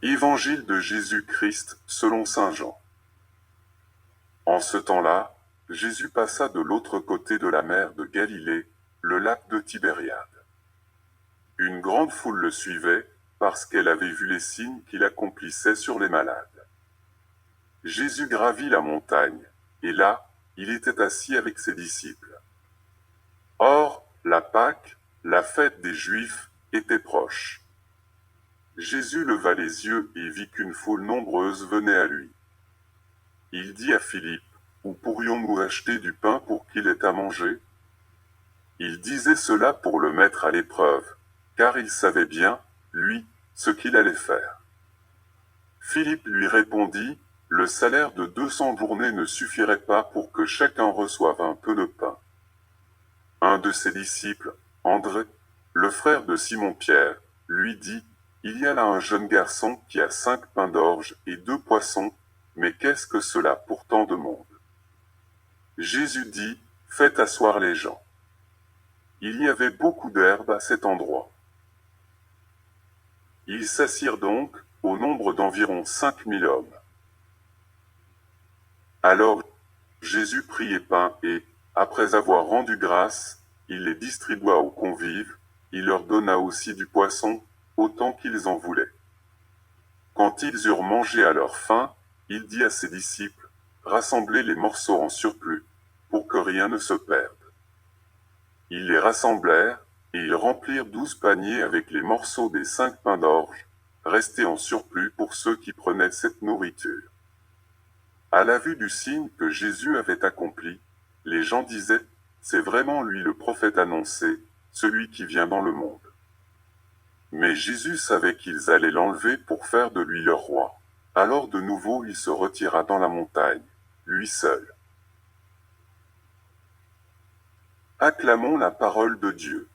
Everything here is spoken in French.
Évangile de Jésus-Christ selon saint Jean. En ce temps-là, Jésus passa de l'autre côté de la mer de Galilée, le lac de Tibériade. Une grande foule le suivait, parce qu'elle avait vu les signes qu'il accomplissait sur les malades. Jésus gravit la montagne, et là, il était assis avec ses disciples. Or, la Pâque, la fête des Juifs, était proche. Jésus leva les yeux et vit qu'une foule nombreuse venait à lui. Il dit à Philippe, « Où pourrions-nous acheter du pain pour qu'il ait à manger ?» Il disait cela pour le mettre à l'épreuve, car il savait bien, lui, ce qu'il allait faire. Philippe lui répondit, « Le salaire de 200 journées ne suffirait pas pour que chacun reçoive un peu de pain. » Un de ses disciples, André, le frère de Simon-Pierre, lui dit, « Il y a là un jeune garçon qui a 5 pains d'orge et 2 poissons, mais qu'est-ce que cela pour tant de monde ?» Jésus dit, « Faites asseoir les gens. » Il y avait beaucoup d'herbe à cet endroit. Ils s'assirent donc, au nombre d'environ 5000 hommes. Alors Jésus prit les pains et, après avoir rendu grâce, il les distribua aux convives, il leur donna aussi du poisson, autant qu'ils en voulaient. Quand ils eurent mangé à leur faim, il dit à ses disciples, « Rassemblez les morceaux en surplus, pour que rien ne se perde. » Ils les rassemblèrent, et ils remplirent 12 paniers avec les morceaux des 5 pains d'orge, restés en surplus pour ceux qui prenaient cette nourriture. À la vue du signe que Jésus avait accompli, les gens disaient, « C'est vraiment lui le prophète annoncé, celui qui vient dans le monde. » Mais Jésus savait qu'ils allaient l'enlever pour faire de lui leur roi. Alors de nouveau il se retira dans la montagne, lui seul. Acclamons la parole de Dieu.